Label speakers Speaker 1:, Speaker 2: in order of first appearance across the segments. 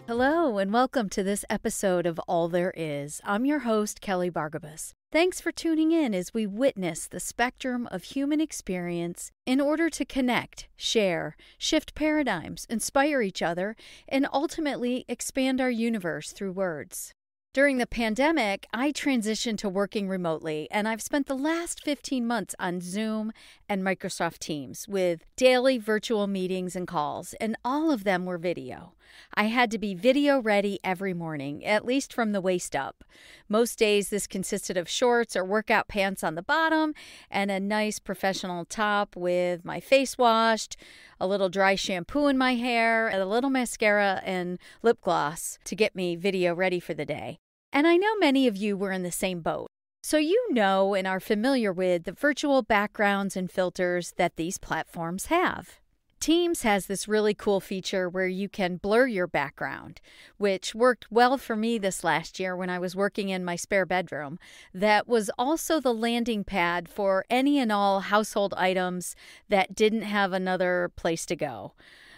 Speaker 1: Hello, and welcome to this episode of All There Is. I'm your host, Kelly Bargabas. Thanks for tuning in as we witness the spectrum of human experience in order to connect, share, shift paradigms, inspire each other, and ultimately expand our universe through words. During the pandemic, I transitioned to working remotely, and I've spent the last 15 months on Zoom and Microsoft Teams with daily virtual meetings and calls, and all of them were video. I had to be video ready every morning, at least from the waist up. Most days, this consisted of shorts or workout pants on the bottom and a nice professional top with my face washed, a little dry shampoo in my hair, and a little mascara and lip gloss to get me video ready for the day. And I know many of you were in the same boat. So you know and are familiar with the virtual backgrounds and filters that these platforms have. Teams has this really cool feature where you can blur your background, which worked well for me this last year when I was working in my spare bedroom. That was also the landing pad for any and all household items that didn't have another place to go,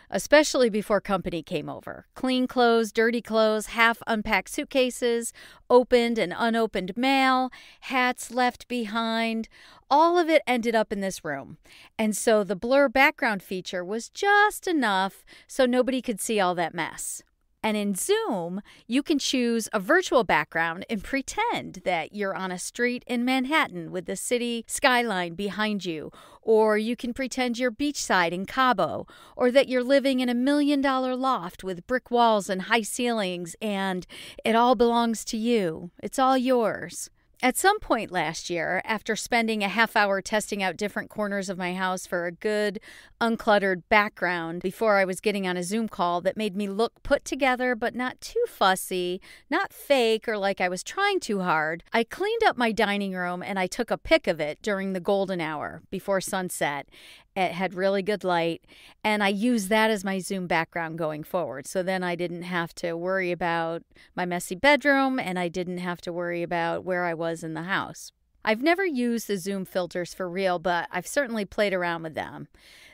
Speaker 1: especially before company came over. Clean clothes, dirty clothes, half-unpacked suitcases, opened and unopened mail, hats left behind. All of it ended up in this room. And so the blur background feature was just enough so nobody could see all that mess. And in Zoom, you can choose a virtual background and pretend that you're on a street in Manhattan with the city skyline behind you. Or you can pretend you're beachside in Cabo, or that you're living in a $1 million loft with brick walls and high ceilings, and it all belongs to you. It's all yours. At some point last year, after spending a half hour testing out different corners of my house for a good, uncluttered background before I was getting on a Zoom call that made me look put together but not too fussy, not fake or like I was trying too hard, I cleaned up my dining room and I took a pic of it during the golden hour before sunset. It had really good light, and I used that as my Zoom background going forward. So then I didn't have to worry about my messy bedroom, and I didn't have to worry about where I was in the house. I've never used the Zoom filters for real, but I've certainly played around with them.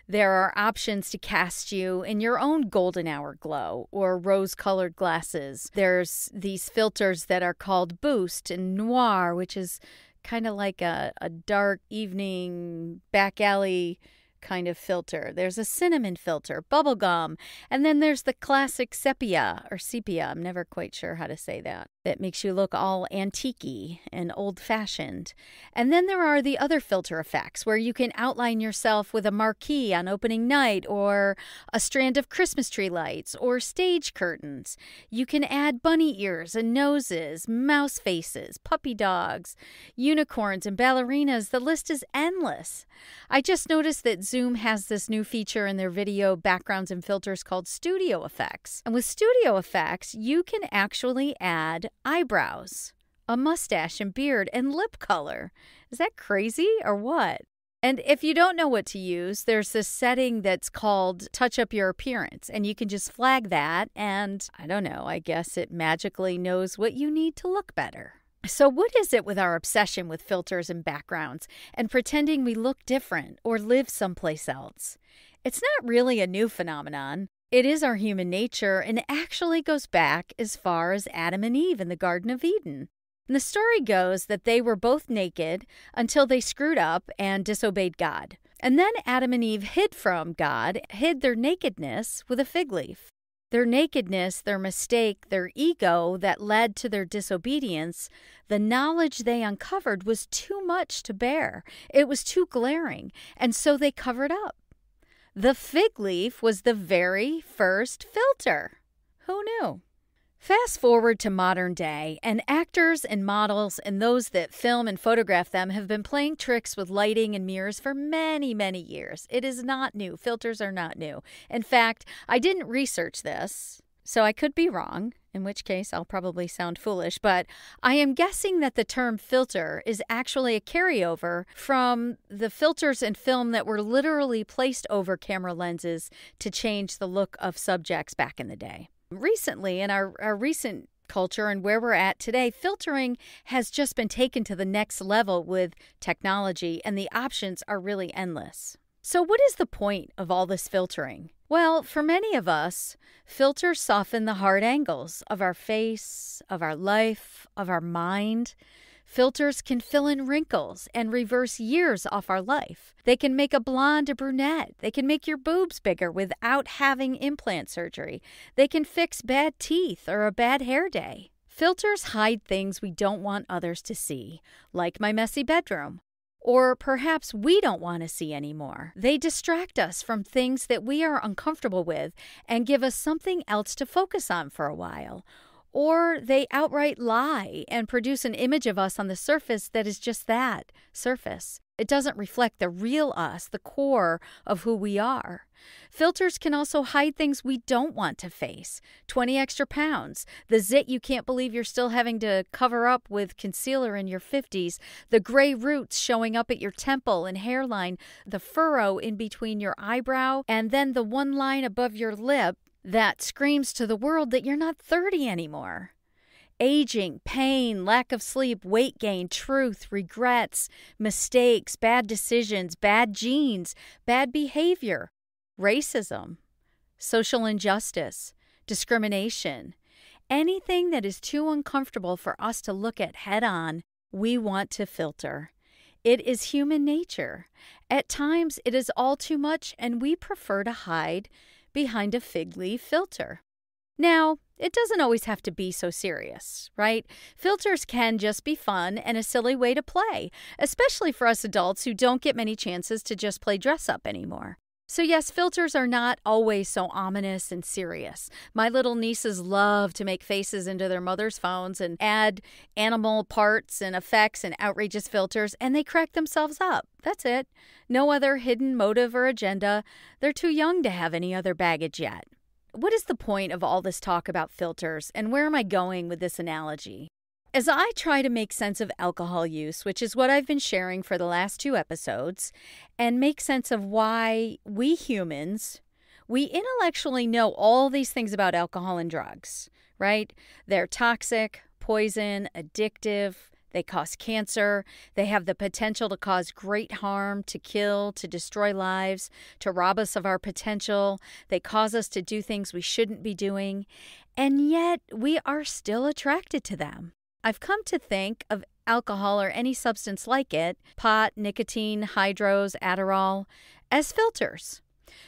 Speaker 1: There are options to cast you in your own golden hour glow or rose-colored glasses. There's these filters that are called Boost and Noir, which is kind of like a dark evening back alley kind of filter. There's a cinnamon filter, bubblegum, and then there's the classic sepia. I'm never quite sure how to say that. That makes you look all antique-y and old-fashioned. And then there are the other filter effects where you can outline yourself with a marquee on opening night or a strand of Christmas tree lights or stage curtains. You can add bunny ears and noses, mouse faces, puppy dogs, unicorns, and ballerinas. The list is endless. I just noticed that Zoom has this new feature in their video backgrounds and filters called Studio Effects. And with Studio Effects, you can actually add eyebrows, a mustache and beard, and lip color. Is that crazy or what? And if you don't know what to use, there's this setting that's called Touch Up Your Appearance, and you can just flag that, and I don't know, I guess it magically knows what you need to look better. So what is it with our obsession with filters and backgrounds and pretending we look different or live someplace else? It's not really a new phenomenon. It is our human nature and actually goes back as far as Adam and Eve in the Garden of Eden. And the story goes that they were both naked until they screwed up and disobeyed God. And then Adam and Eve hid from God, hid their nakedness with a fig leaf. Their nakedness, their mistake, their ego that led to their disobedience, the knowledge they uncovered was too much to bear. It was too glaring, and so they covered up. The fig leaf was the very first filter. Who knew? Fast forward to modern day, and actors and models and those that film and photograph them have been playing tricks with lighting and mirrors for many, many years. It is not new. Filters are not new. In fact, I didn't research this, so I could be wrong, in which case I'll probably sound foolish, but I am guessing that the term filter is actually a carryover from the filters in film that were literally placed over camera lenses to change the look of subjects back in the day. Recently, in our recent culture and where we're at today, filtering has just been taken to the next level with technology, and the options are really endless. So what is the point of all this filtering? Well, for many of us, filters soften the hard angles of our face, of our life, of our mind. Filters can fill in wrinkles and reverse years off our life. They can make a blonde a brunette. They can make your boobs bigger without having implant surgery. They can fix bad teeth or a bad hair day. Filters hide things we don't want others to see, like my messy bedroom. Or perhaps we don't want to see anymore. They distract us from things that we are uncomfortable with and give us something else to focus on for a while. Or they outright lie and produce an image of us on the surface that is just that, surface. It doesn't reflect the real us, the core of who we are. Filters can also hide things we don't want to face. 20 extra pounds, the zit you can't believe you're still having to cover up with concealer in your 50s, the gray roots showing up at your temple and hairline, the furrow in between your eyebrow, and then the one line above your lip that screams to the world that you're not 30 anymore. Aging, pain, lack of sleep, weight gain, truth, regrets, mistakes, bad decisions, bad genes, bad behavior, racism, social injustice, discrimination. Anything that is too uncomfortable for us to look at head on, we want to filter. It is human nature. At times, it is all too much, and we prefer to hide behind a fig leaf filter. Now, it doesn't always have to be so serious, right? Filters can just be fun and a silly way to play, especially for us adults who don't get many chances to just play dress up anymore. So yes, filters are not always so ominous and serious. My little nieces love to make faces into their mother's phones and add animal parts and effects and outrageous filters, and they crack themselves up. That's it. No other hidden motive or agenda. They're too young to have any other baggage yet. What is the point of all this talk about filters, and where am I going with this analogy? As I try to make sense of alcohol use, which is what I've been sharing for the last 2 episodes, and make sense of why we humans, we intellectually know all these things about alcohol and drugs, right? They're toxic, poison, addictive, they cause cancer, they have the potential to cause great harm, to kill, to destroy lives, to rob us of our potential. They cause us to do things we shouldn't be doing, and yet we are still attracted to them. I've come to think of alcohol or any substance like it, pot, nicotine, hydros, Adderall, as filters.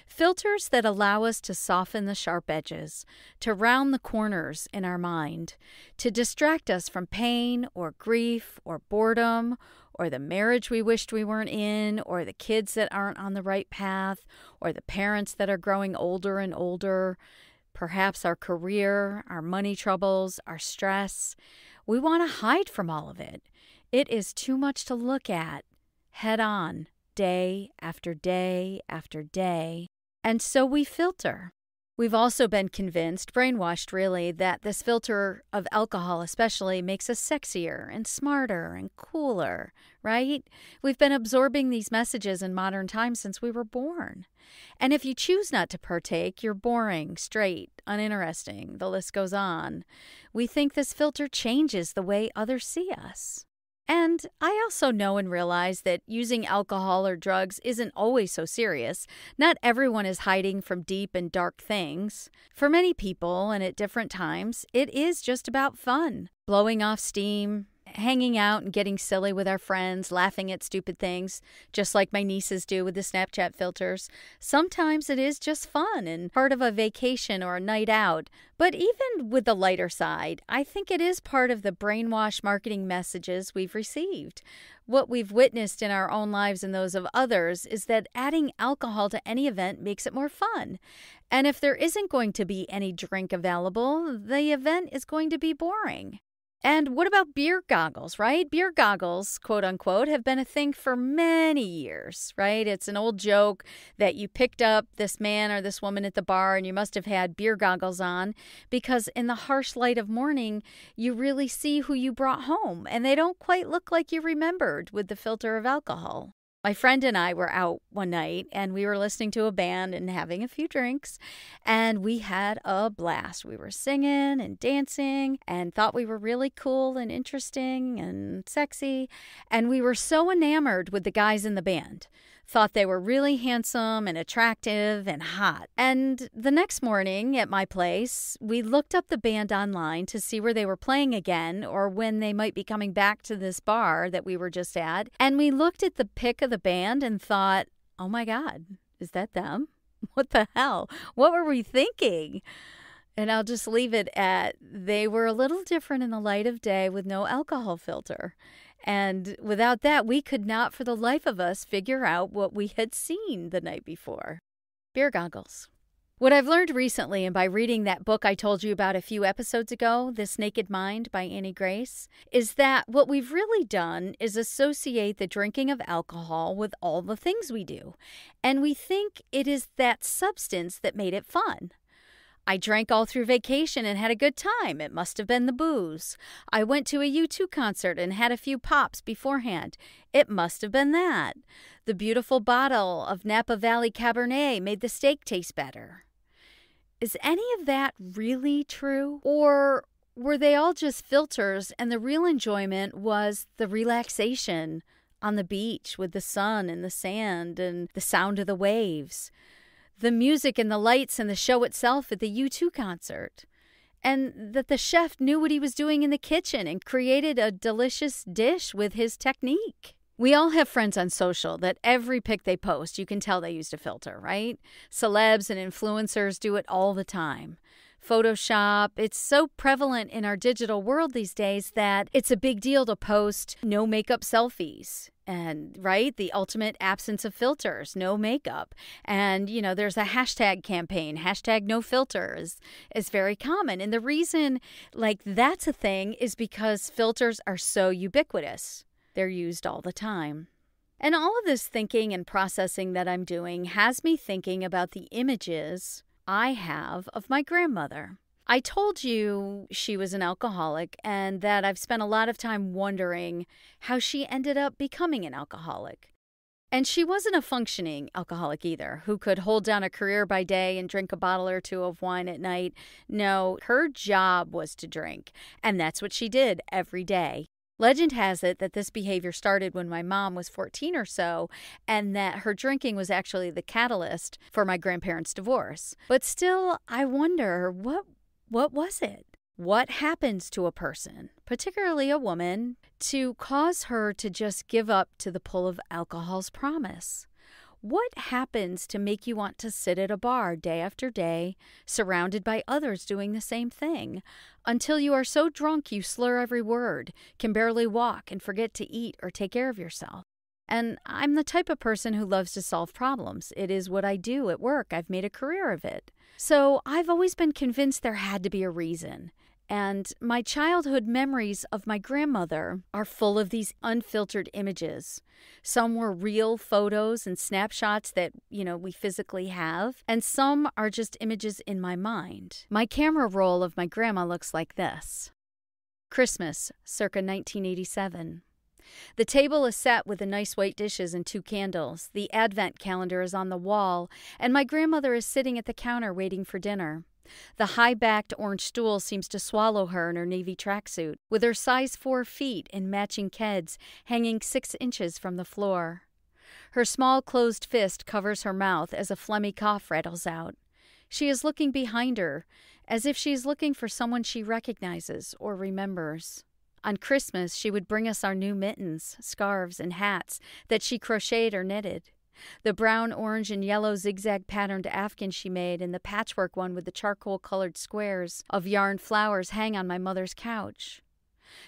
Speaker 1: Filters that allow us to soften the sharp edges, to round the corners in our mind, to distract us from pain or grief or boredom or the marriage we wished we weren't in or the kids that aren't on the right path or the parents that are growing older and older, perhaps our career, our money troubles, our stress. We want to hide from all of it. It is too much to look at head on, day after day after day. And so we filter. We've also been convinced, brainwashed really, that this filter of alcohol especially makes us sexier and smarter and cooler, right? We've been absorbing these messages in modern times since we were born. And if you choose not to partake, you're boring, straight, uninteresting. The list goes on. We think this filter changes the way others see us. And I also know and realize that using alcohol or drugs isn't always so serious. Not everyone is hiding from deep and dark things. For many people, and at different times, it is just about fun. Blowing off steam, hanging out and getting silly with our friends, laughing at stupid things, just like my nieces do with the Snapchat filters. Sometimes it is just fun and part of a vacation or a night out. But even with the lighter side, I think it is part of the brainwash marketing messages we've received. What we've witnessed in our own lives and those of others is that adding alcohol to any event makes it more fun. And if there isn't going to be any drink available, the event is going to be boring. And what about beer goggles, right? Beer goggles, quote unquote, have been a thing for many years, right? It's an old joke that you picked up this man or this woman at the bar and you must have had beer goggles on because in the harsh light of morning, you really see who you brought home and they don't quite look like you remembered with the filter of alcohol. My friend and I were out one night and we were listening to a band and having a few drinks and we had a blast. We were singing and dancing and thought we were really cool and interesting and sexy. And we were so enamored with the guys in the band. thought they were really handsome and attractive and hot. And the next morning at my place, we looked up the band online to see where they were playing again or when they might be coming back to this bar that we were just at. And we looked at the pic of the band and thought, oh my God, is that them? What the hell? What were we thinking? And I'll just leave it at they were a little different in the light of day with no alcohol filter. And without that, we could not for the life of us figure out what we had seen the night before. Beer goggles. What I've learned recently, and by reading that book I told you about a few episodes ago, This Naked Mind by Annie Grace, is that what we've really done is associate the drinking of alcohol with all the things we do. And we think it is that substance that made it fun. I drank all through vacation and had a good time. It must have been the booze. I went to a U2 concert and had a few pops beforehand. It must have been that. The beautiful bottle of Napa Valley Cabernet made the steak taste better. Is any of that really true? Or were they all just filters and the real enjoyment was the relaxation on the beach with the sun and the sand and the sound of the waves? The music and the lights and the show itself at the U2 concert, and that the chef knew what he was doing in the kitchen and created a delicious dish with his technique. We all have friends on social that every pic they post, you can tell they used a filter, right? Celebs and influencers do it all the time. Photoshop, it's so prevalent in our digital world these days that it's a big deal to post no makeup selfies. And, right, the ultimate absence of filters, no makeup. And, there's a hashtag campaign, hashtag no filter is very common. And the reason, that's a thing is because filters are so ubiquitous. They're used all the time. And all of this thinking and processing that I'm doing has me thinking about the images I have of my grandmother. I told you she was an alcoholic and that I've spent a lot of time wondering how she ended up becoming an alcoholic. And she wasn't a functioning alcoholic either, who could hold down a career by day and drink a bottle or two of wine at night. No, her job was to drink, and that's what she did every day. Legend has it that this behavior started when my mom was 14 or so, and that her drinking was actually the catalyst for my grandparents' divorce. But still, I wonder, what was it? What happens to a person, particularly a woman, to cause her to just give up to the pull of alcohol's promise? What happens to make you want to sit at a bar day after day, surrounded by others doing the same thing, until you are so drunk you slur every word, can barely walk, and forget to eat or take care of yourself? And I'm the type of person who loves to solve problems. It is what I do at work. I've made a career of it. So I've always been convinced there had to be a reason. And my childhood memories of my grandmother are full of these unfiltered images. Some were real photos and snapshots that, we physically have. And some are just images in my mind. My camera roll of my grandma looks like this. Christmas, circa 1987. The table is set with the nice white dishes and 2 candles. The advent calendar is on the wall, and my grandmother is sitting at the counter waiting for dinner. The high-backed orange stool seems to swallow her in her navy tracksuit, with her size 4 feet and matching keds hanging 6 inches from the floor. Her small closed fist covers her mouth as a phlegmy cough rattles out. She is looking behind her, as if she is looking for someone she recognizes or remembers. On Christmas, she would bring us our new mittens, scarves, and hats that she crocheted or knitted. The brown, orange, and yellow zigzag-patterned afghan she made and the patchwork one with the charcoal-colored squares of yarn flowers hang on my mother's couch.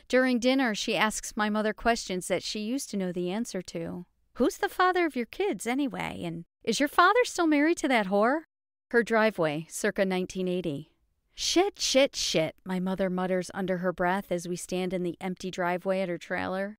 Speaker 1: During dinner, she asks my mother questions that she used to know the answer to. Who's the father of your kids, anyway? And is your father still married to that whore? Her driveway, circa 1980. Shit, my mother mutters under her breath as we stand in the empty driveway at her trailer.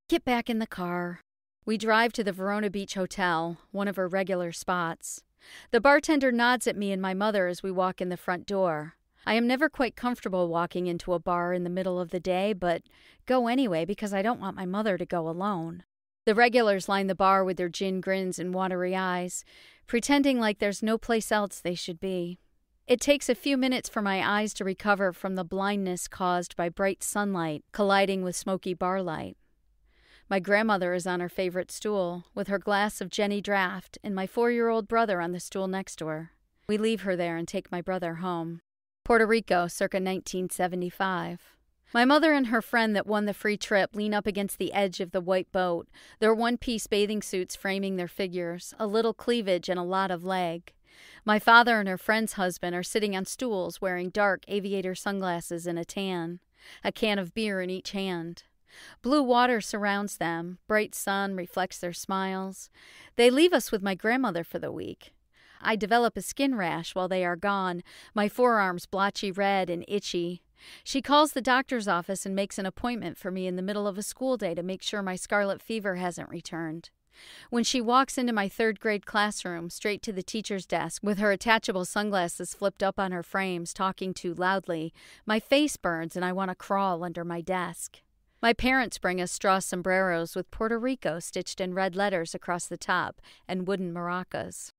Speaker 1: Get back in the car. We drive to the Verona Beach Hotel, one of her regular spots. The bartender nods at me and my mother as we walk in the front door. I am never quite comfortable walking into a bar in the middle of the day, but go anyway because I don't want my mother to go alone. The regulars line the bar with their gin grins and watery eyes, pretending like there's no place else they should be. It takes a few minutes for my eyes to recover from the blindness caused by bright sunlight colliding with smoky bar light. My grandmother is on her favorite stool, with her glass of Jenny Draft and my 4-year-old brother on the stool next to her. We leave her there and take my brother home. Puerto Rico, circa 1975. My mother and her friend that won the free trip lean up against the edge of the white boat, their one-piece bathing suits framing their figures, a little cleavage and a lot of leg. My father and her friend's husband are sitting on stools wearing dark aviator sunglasses and a tan, a can of beer in each hand. Blue water surrounds them, bright sun reflects their smiles. They leave us with my grandmother for the week. I develop a skin rash while they are gone, my forearms blotchy red and itchy. She calls the doctor's office and makes an appointment for me in the middle of a school day to make sure my scarlet fever hasn't returned. When she walks into my 3rd grade classroom, straight to the teacher's desk, with her attachable sunglasses flipped up on her frames, talking too loudly, my face burns and I want to crawl under my desk. My parents bring us straw sombreros with Puerto Rico stitched in red letters across the top and wooden maracas.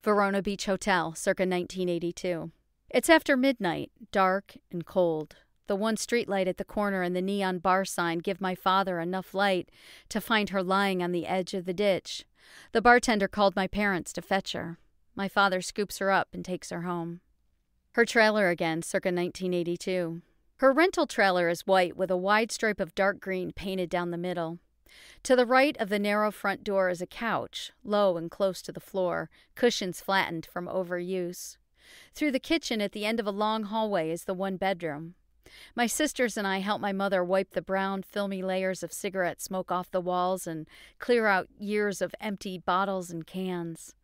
Speaker 1: Verona Beach Hotel, circa 1982. It's after midnight, dark and cold. The one streetlight at the corner and the neon bar sign give my father enough light to find her lying on the edge of the ditch. The bartender called my parents to fetch her. My father scoops her up and takes her home. Her trailer again, circa 1982. Her rental trailer is white with a wide stripe of dark green painted down the middle. To the right of the narrow front door is a couch, low and close to the floor, cushions flattened from overuse. Through the kitchen at the end of a long hallway is the one bedroom. My sisters and I help my mother wipe the brown, filmy layers of cigarette smoke off the walls and clear out years of empty bottles and cans.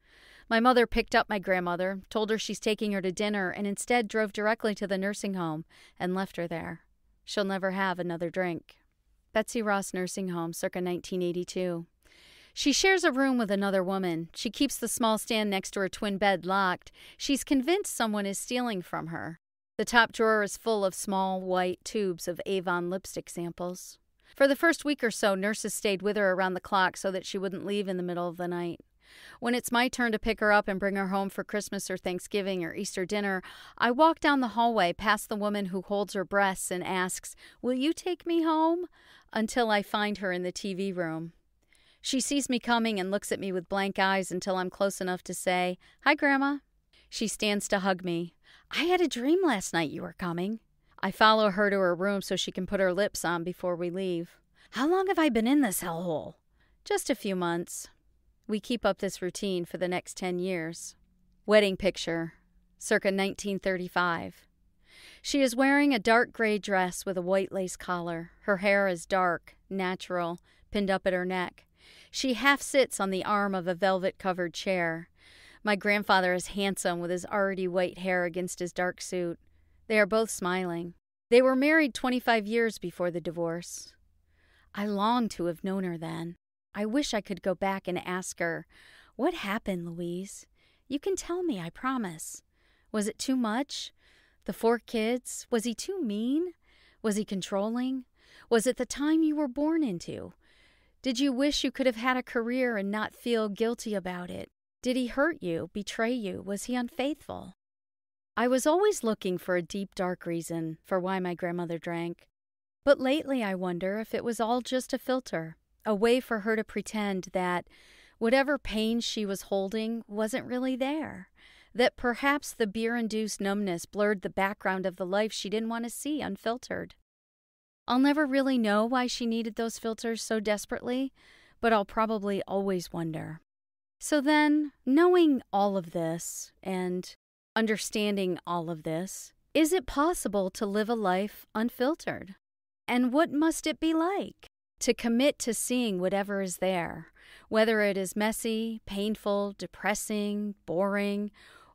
Speaker 1: My mother picked up my grandmother, told her she's taking her to dinner, and instead drove directly to the nursing home and left her there. She'll never have another drink. Betsy Ross Nursing Home, circa 1982. She shares a room with another woman. She keeps the small stand next to her twin bed locked. She's convinced someone is stealing from her. The top drawer is full of small, white tubes of Avon lipstick samples. For the first week or so, nurses stayed with her around the clock so that she wouldn't leave in the middle of the night. When it's my turn to pick her up and bring her home for Christmas or Thanksgiving or Easter dinner, I walk down the hallway past the woman who holds her breasts and asks, "Will you take me home?" until I find her in the TV room. She sees me coming and looks at me with blank eyes until I'm close enough to say, "Hi, Grandma." She stands to hug me. "I had a dream last night you were coming." I follow her to her room so she can put her lips on before we leave. "How long have I been in this hellhole?" "Just a few months." We keep up this routine for the next 10 years. Wedding picture, circa 1935. She is wearing a dark gray dress with a white lace collar. Her hair is dark, natural, pinned up at her neck. She half sits on the arm of a velvet-covered chair. My grandfather is handsome with his already white hair against his dark suit. They are both smiling. They were married 25 years before the divorce. I long to have known her then. I wish I could go back and ask her, "What happened, Louise? You can tell me, I promise. Was it too much? The 4 kids? Was he too mean? Was he controlling? Was it the time you were born into? Did you wish you could have had a career and not feel guilty about it? Did he hurt you, betray you? Was he unfaithful?" I was always looking for a deep, dark reason for why my grandmother drank. But lately I wonder if it was all just a filter, a way for her to pretend that whatever pain she was holding wasn't really there, that perhaps the beer-induced numbness blurred the background of the life she didn't want to see unfiltered. I'll never really know why she needed those filters so desperately, but I'll probably always wonder. So then, knowing all of this and understanding all of this, is it possible to live a life unfiltered? And what must it be like to commit to seeing whatever is there, whether it is messy, painful, depressing, boring,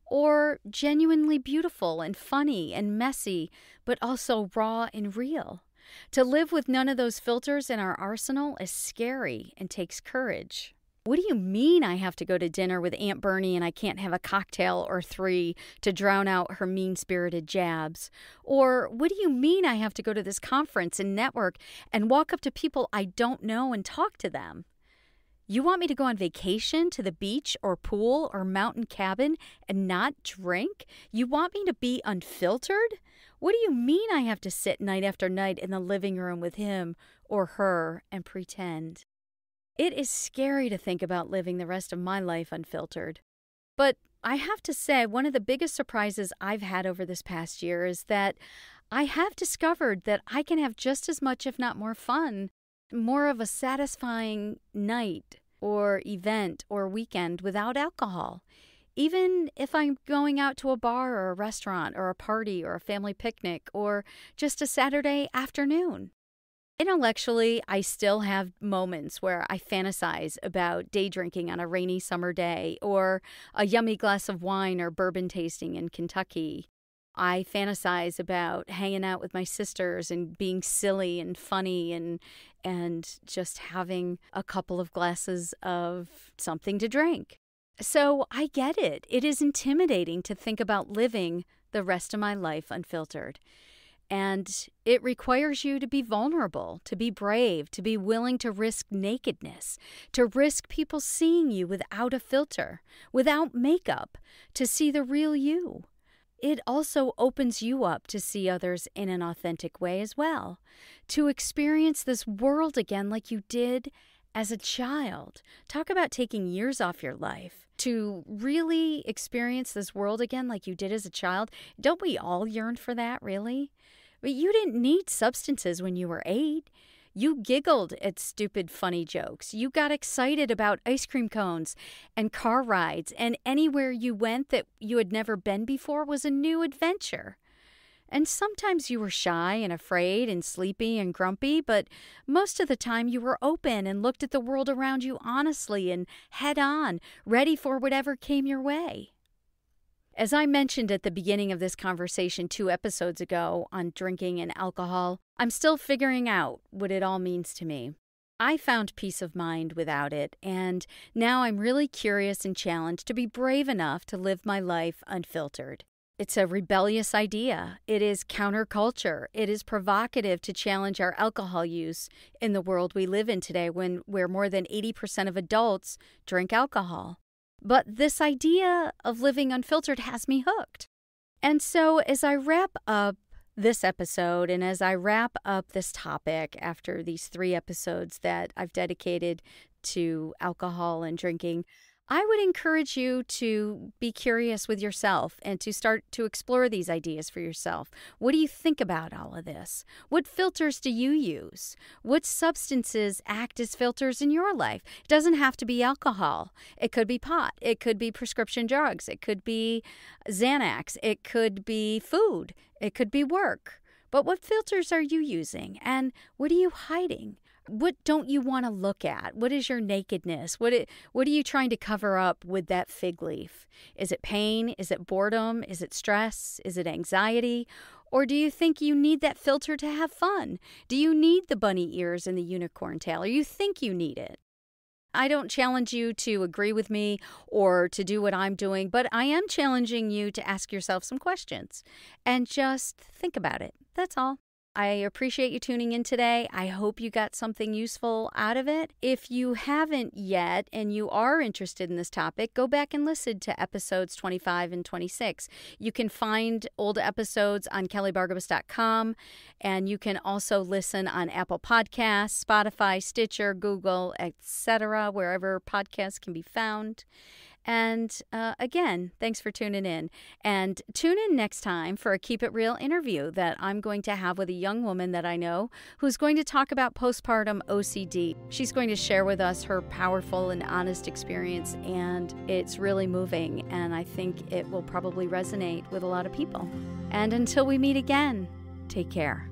Speaker 1: or genuinely beautiful and funny and messy, but also raw and real? To live with none of those filters in our arsenal is scary and takes courage. What do you mean I have to go to dinner with Aunt Bernie and I can't have a cocktail or 3 to drown out her mean-spirited jabs? Or what do you mean I have to go to this conference and network and walk up to people I don't know and talk to them? You want me to go on vacation to the beach or pool or mountain cabin and not drink? You want me to be unfiltered? What do you mean I have to sit night after night in the living room with him or her and pretend? It is scary to think about living the rest of my life unfiltered. But I have to say, one of the biggest surprises I've had over this past year is that I have discovered that I can have just as much, if not more fun, more of a satisfying night or event or weekend without alcohol. Even if I'm going out to a bar or a restaurant or a party or a family picnic or just a Saturday afternoon. Intellectually, I still have moments where I fantasize about day drinking on a rainy summer day or a yummy glass of wine or bourbon tasting in Kentucky. I fantasize about hanging out with my sisters and being silly and funny and just having a couple of glasses of something to drink. So I get it. It is intimidating to think about living the rest of my life unfiltered. And it requires you to be vulnerable, to be brave, to be willing to risk nakedness, to risk people seeing you without a filter, without makeup, to see the real you. It also opens you up to see others in an authentic way as well, to experience this world again like you did as a child. Talk about taking years off your life. To really experience this world again like you did as a child. Don't we all yearn for that, really? But you didn't need substances when you were 8. You giggled at stupid, funny jokes. You got excited about ice cream cones and car rides, and anywhere you went that you had never been before was a new adventure. And sometimes you were shy and afraid and sleepy and grumpy, but most of the time you were open and looked at the world around you honestly and head on, ready for whatever came your way. As I mentioned at the beginning of this conversation 2 episodes ago on drinking and alcohol, I'm still figuring out what it all means to me. I found peace of mind without it, and now I'm really curious and challenged to be brave enough to live my life unfiltered. It's a rebellious idea. It is counterculture. It is provocative to challenge our alcohol use in the world we live in today where more than 80% of adults drink alcohol. But this idea of living unfiltered has me hooked. And so as I wrap up this episode and as I wrap up this topic after these 3 episodes that I've dedicated to alcohol and drinking, I would encourage you to be curious with yourself and to start to explore these ideas for yourself. What do you think about all of this? What filters do you use? What substances act as filters in your life? It doesn't have to be alcohol. It could be pot. It could be prescription drugs. It could be Xanax. It could be food. It could be work. But what filters are you using? And what are you hiding? What don't you want to look at? What is your nakedness? What are you trying to cover up with that fig leaf? Is it pain? Is it boredom? Is it stress? Is it anxiety? Or do you think you need that filter to have fun? Do you need the bunny ears and the unicorn tail? Or you think you need it? I don't challenge you to agree with me or to do what I'm doing, but I am challenging you to ask yourself some questions and just think about it. That's all. I appreciate you tuning in today. I hope you got something useful out of it. If you haven't yet and you are interested in this topic, go back and listen to episodes 25 and 26. You can find old episodes on kellybargabas.com, and you can also listen on Apple Podcasts, Spotify, Stitcher, Google, etc., wherever podcasts can be found. And again, thanks for tuning in. And tune in next time for a Keep It Real interview that I'm going to have with a young woman that I know who's going to talk about postpartum OCD. She's going to share with us her powerful and honest experience, and it's really moving, and I think it will probably resonate with a lot of people. And until we meet again, take care.